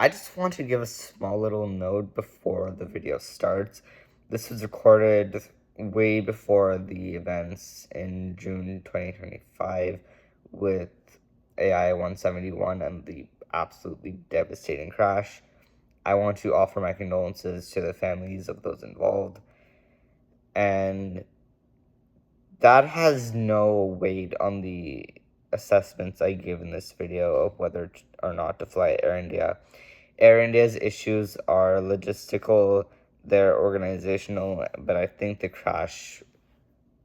I just want to give a small little note before the video starts. This was recorded way before the events in June 2025 with AI 171 and the absolutely devastating crash. I want to offer my condolences to the families of those involved. And that has no weight on the assessments I give in this video of whether or not to fly Air India. Air India's issues are logistical, they're organizational, but I think the crash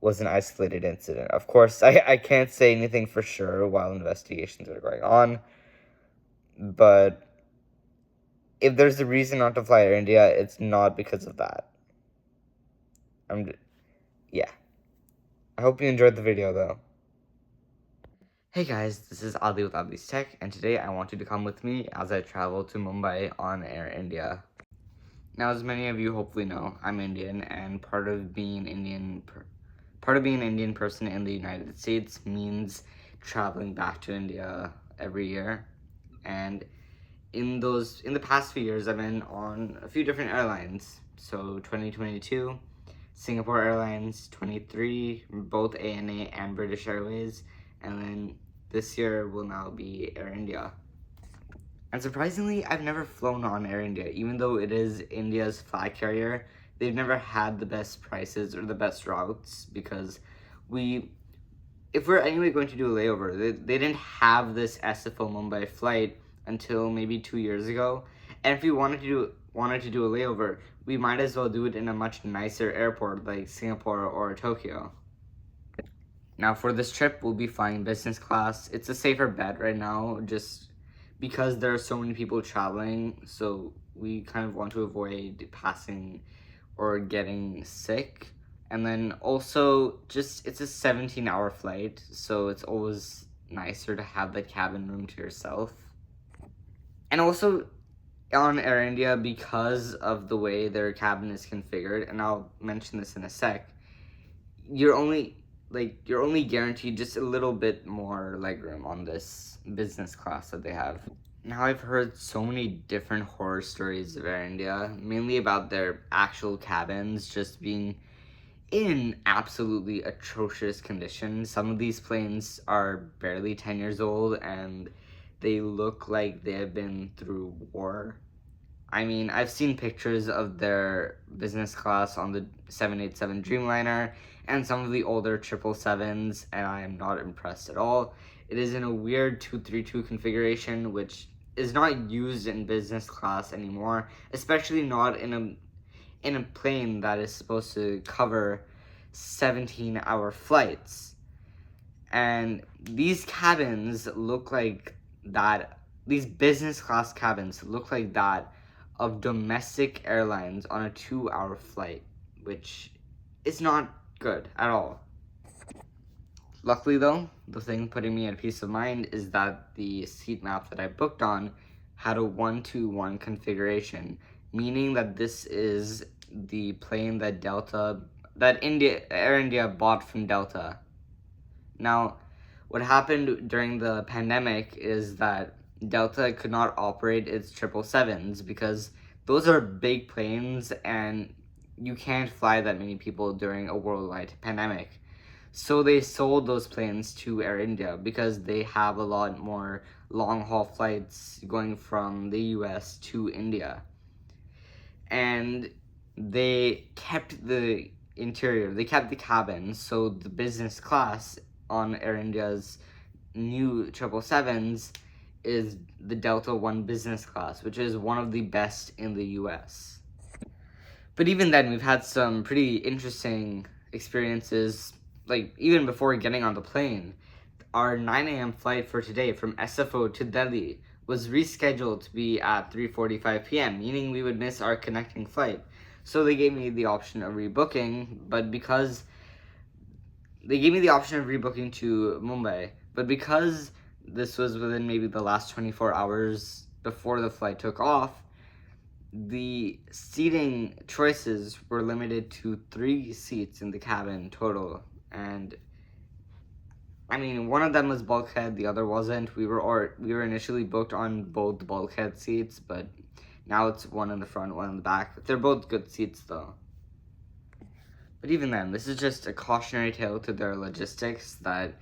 was an isolated incident. Of course, I can't say anything for sure while investigations are going on, but if there's a reason not to fly Air India, it's not because of that. Yeah. I hope you enjoyed the video, though. Hey guys, this is Ali with Ali's Tech, and today I want you to come with me as I travel to Mumbai on Air India. Now, as many of you hopefully know, I'm Indian, and part of being an Indian person in the United States means traveling back to India every year. And in the past few years, I've been on a few different airlines. So 2022, Singapore Airlines, 23, both ANA and British Airways, and then this year will now be Air India. And surprisingly, I've never flown on Air India, even though it is India's flag carrier. They've never had the best prices or the best routes because if we're anyway going to do a layover, they didn't have this SFO Mumbai flight until maybe 2 years ago. And if we wanted to do a layover, we might as well do it in a much nicer airport like Singapore or Tokyo. Now for this trip, we'll be flying business class. It's a safer bet right now, just because there are so many people traveling, so we kind of want to avoid passing or getting sick. And then also, just it's a 17-hour flight, so it's always nicer to have the cabin room to yourself. And also on Air India, because of the way their cabin is configured, and I'll mention this in a sec, you're only guaranteed just a little bit more legroom on this business class that they have. Now, I've heard so many different horror stories of Air India, mainly about their actual cabins just being in absolutely atrocious condition. Some of these planes are barely 10 years old and they look like they have been through war. I mean, I've seen pictures of their business class on the 787 Dreamliner and some of the older 777s, and I am not impressed at all. It is in a weird 232 configuration, which is not used in business class anymore, especially not in a plane that is supposed to cover 17-hour flights. And these cabins look like that, these business class cabins look like that of domestic airlines on a 2-hour flight, which is not good at all. Luckily though, the thing putting me at peace of mind is that the seat map that I booked on had a 1-2-1 configuration, meaning that this is the plane that Air India bought from Delta. Now, what happened during the pandemic is that Delta could not operate its 777s because those are big planes and you can't fly that many people during a worldwide pandemic. So they sold those planes to Air India because they have a lot more long-haul flights going from the US to India. And they kept the interior, they kept the cabin, so the business class on Air India's new 777s is the Delta One business class, which is one of the best in the US. But even then, we've had some pretty interesting experiences, like even before getting on the plane. Our 9 a.m. flight for today from SFO to Delhi was rescheduled to be at 3:45 p.m., meaning we would miss our connecting flight. So they gave me the option of rebooking, but because they gave me the option of rebooking to Mumbai, but because this was within maybe the last 24 hours before the flight took off, the seating choices were limited to 3 seats in the cabin total, and I mean, one of them was bulkhead, the other wasn't. We were initially booked on both bulkhead seats, but now it's one in the front, one in the back. They're both good seats though. But even then, this is just a cautionary tale to their logistics that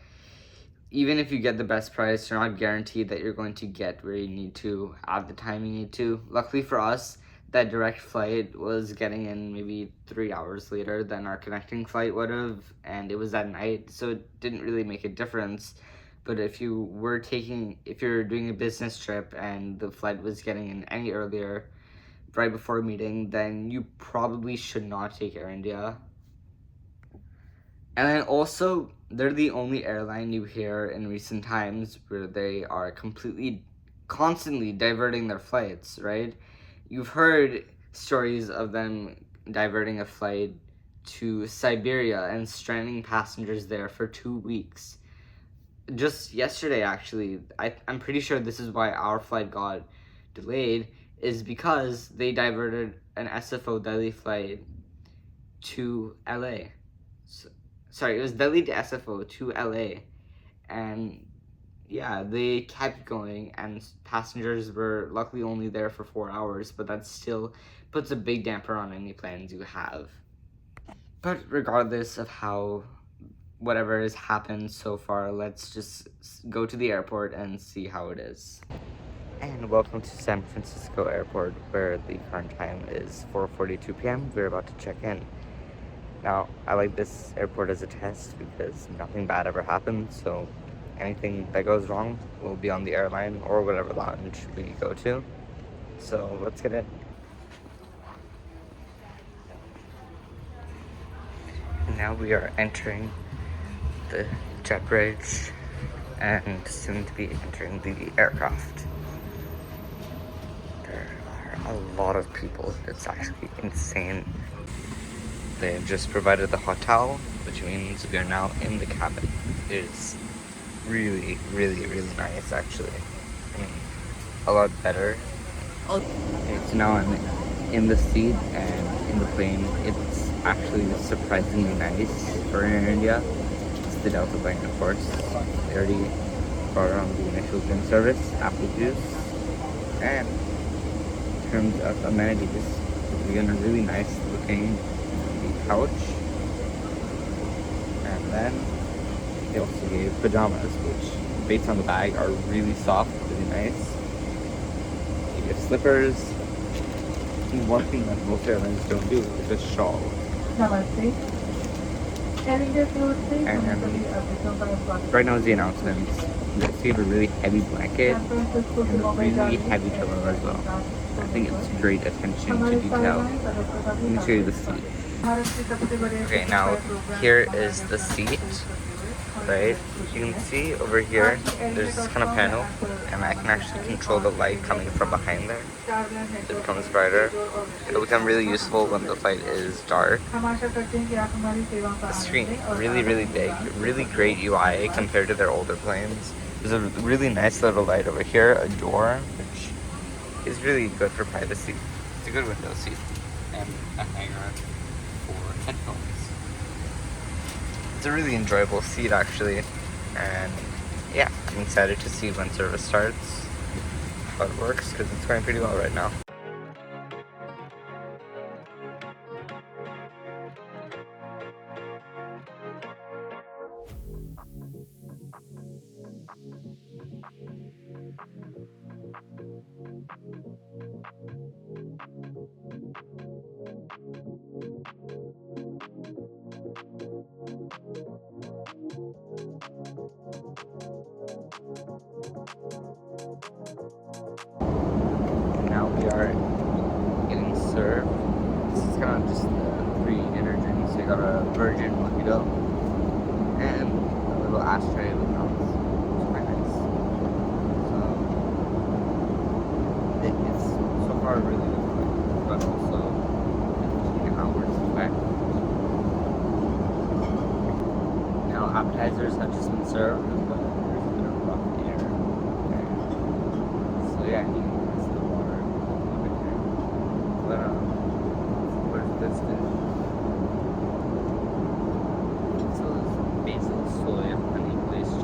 even if you get the best price, you're not guaranteed that you're going to get where you need to at the time you need to. Luckily for us, that direct flight was getting in maybe 3 hours later than our connecting flight would have, and it was at night, so it didn't really make a difference. But if you're doing a business trip and the flight was getting in any earlier, right before a meeting, then you probably should not take Air India. And then also, they're the only airline you hear in recent times where they are constantly diverting their flights, right? You've heard stories of them diverting a flight to Siberia and stranding passengers there for 2 weeks. Just yesterday, actually, I'm pretty sure this is why our flight got delayed, is because they diverted an SFO Delhi flight to LA. Sorry, it was Delhi to SFO to LA, and yeah, they kept going, and passengers were luckily only there for 4 hours, but that still puts a big damper on any plans you have. But regardless of how whatever has happened so far, let's just go to the airport and see how it is. And welcome to San Francisco Airport, where the current time is 4:42 p.m. We're about to check in. Now, I like this airport as a test because nothing bad ever happens, so anything that goes wrong will be on the airline or whatever lounge we go to. So let's get in. Now we are entering the jet bridge and soon to be entering the aircraft. There are a lot of people. It's actually insane. They have just provided the hotel, which means we are now in the cabin. It is really, really, really nice, actually. I mean, a lot better. Okay, so now I'm in the seat and in the plane. It's actually surprisingly nice for Air India. It's the Delta plane, of course. They already brought on the initial gym service, apple juice, and in terms of amenities, we got a really nice looking couch, and then they also gave pajamas, which based on the bag are really soft, really nice. They give slippers, and one thing that most airlines don't do is a shawl. And right now is the announcements. They also give a really heavy blanket and a really heavy pillow as well. I think it's great attention to detail. Let me show you the seat. Okay, now here is the seat, right? You can see over here, there's this kind of panel, and I can actually control the light coming from behind there. It becomes brighter. It'll become really useful when the flight is dark. The screen, really, really big, really great UI compared to their older planes. There's a really nice little light over here, a door, which is really good for privacy. It's a good window seat, and a hanger for headphones. It's a really enjoyable seat, actually, and yeah, I'm excited to see when service starts, how it works, because it's going pretty well right now. Now we are getting served. This is kind of just the 3 dinner drinks. We got a virgin mojito and a little ashtray with nuts, which is quite nice. So it's so far really good, but also interesting how we're expect. Now appetizers have just been served, but there's a bit of rough air. So yeah, you can see the water over here. But where's this dish? So it's basil, soy, honey glazed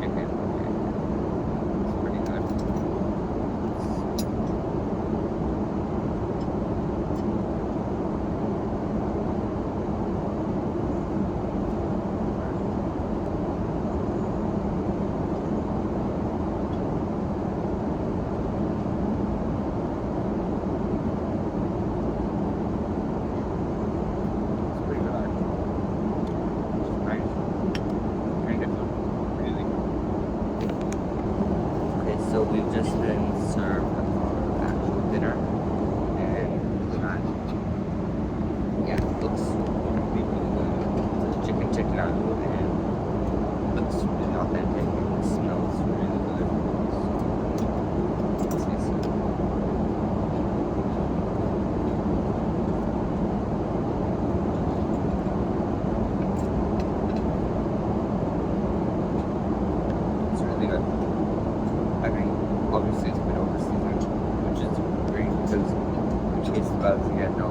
because we chased the bugs and get no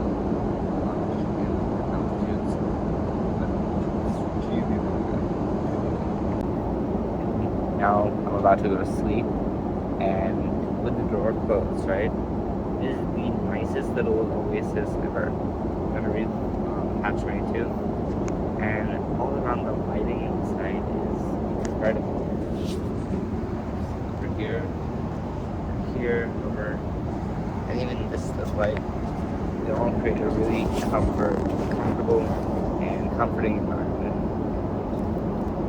altitudes. But it's really, really good. Now I'm about to go to sleep, and with the door closed, right? This is the nicest little oasis ever. I'm gonna read Hatch 22, and all around the lighting inside is incredible. Over here, over, and even this light, they all create a really comfortable and comforting environment.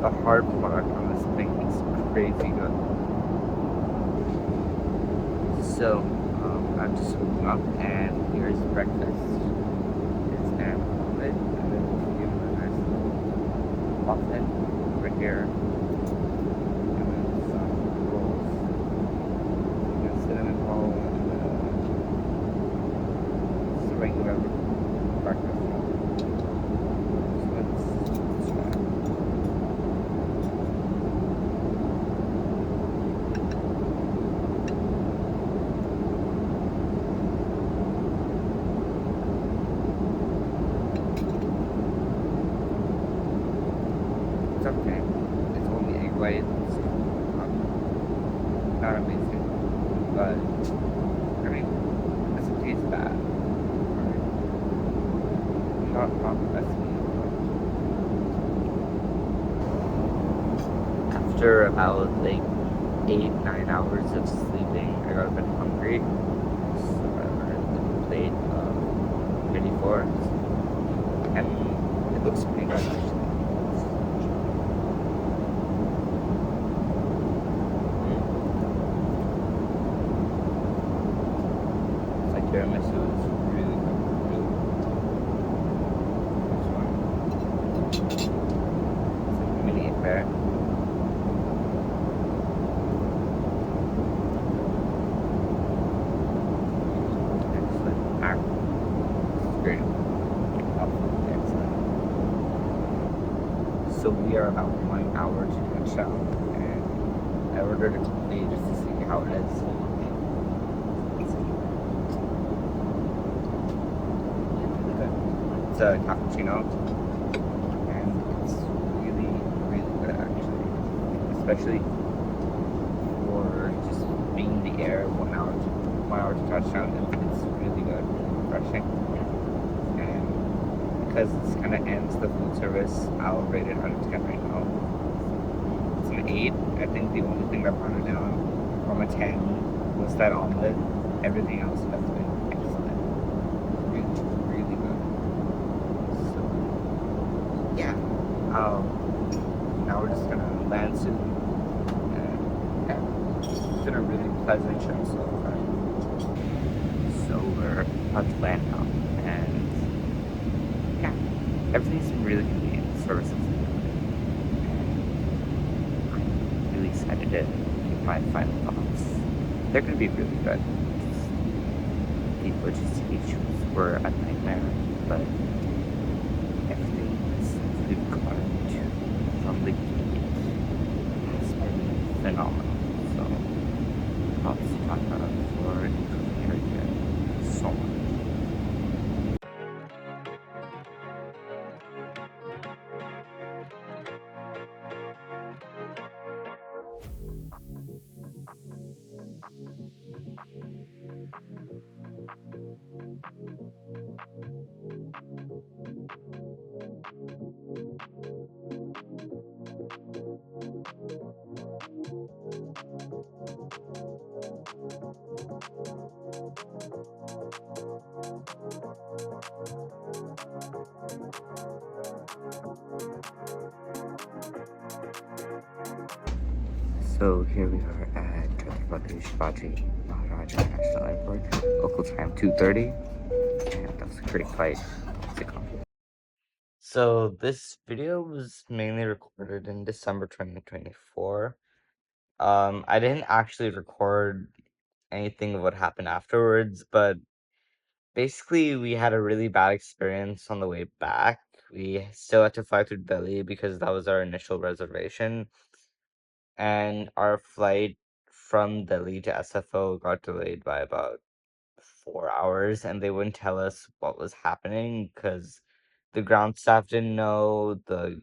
The hard part on this thing is crazy good. So, I'm just waking up, and here's breakfast. It's an omelet, and then we'll give it a nice little muffin over here, and then some rolls, and a cinnamon roll, and just a regular breakfast. So let's try it. It's okay. It's only egg whites. Not amazing, but I mean, it doesn't taste bad. Right? Not the best meal. After about like 8-9 hours of sleeping, I got a bit hungry. So I ordered a plate of 54s, and it looks pretty good actually. It's like tiramisu is really good. Really good. This one. It's like mini affair. Excellent. Great. Absolutely excellent. So we are about 1 hour to touchdown, and I ordered a plate just to see how it is. It's a cappuccino, and it's really, really good actually. Especially for just being in the air 1 hour to touchdown. It's really good, refreshing. And because this kind of ends the food service, I'll rate it out of 10 right now. It's an 8. I think the only thing that brought it down from a 10 was that omelet. Everything else has been excellent. Really, really good. So, yeah. Now we're just gonna land soon. And yeah, it's been a really pleasant trip so far. So we're about to land now. And yeah, everything's been really convenient. The service has been good. And I'm really excited to give my final thoughts. They're gonna be really good. The logistic issues were a nightmare, but everything we've gotten from the gate has been phenomenal. So props to Tata for improving everything so much. So here we are at Chhatrapati Shivaji Maharaja National Airport, local time 2:30, and that was a great flight. So this video was mainly recorded in December 2024. I didn't actually record anything of what happened afterwards, but basically we had a really bad experience on the way back. We still had to fly through Delhi because that was our initial reservation, and our flight from Delhi to SFO got delayed by about 4 hours, and they wouldn't tell us what was happening because the ground staff didn't know, the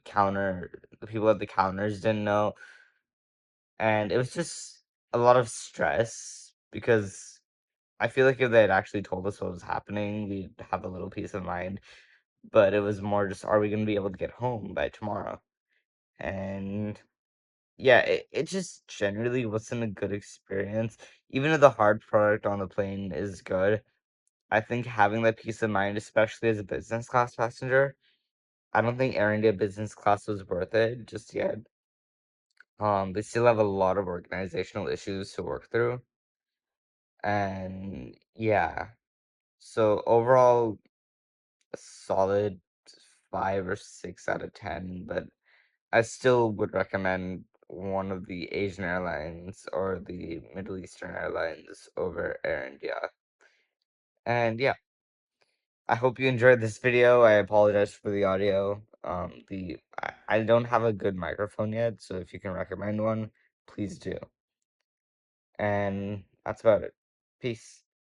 people at the counters didn't know, and it was just a lot of stress because I feel like if they had actually told us what was happening, we'd have a little peace of mind. But it was more just, are we going to be able to get home by tomorrow? And yeah, it just generally wasn't a good experience. Even if the hard product on the plane is good, I think having that peace of mind, especially as a business class passenger, I don't think Air India business class was worth it just yet. They still have a lot of organizational issues to work through. And yeah, so overall, a solid 5 or 6 out of 10, but I still would recommend one of the Asian airlines or the Middle Eastern airlines over Air India. And yeah, I hope you enjoyed this video. I apologize for the audio. I don't have a good microphone yet, so if you can recommend one, please do. And that's about it. Peace.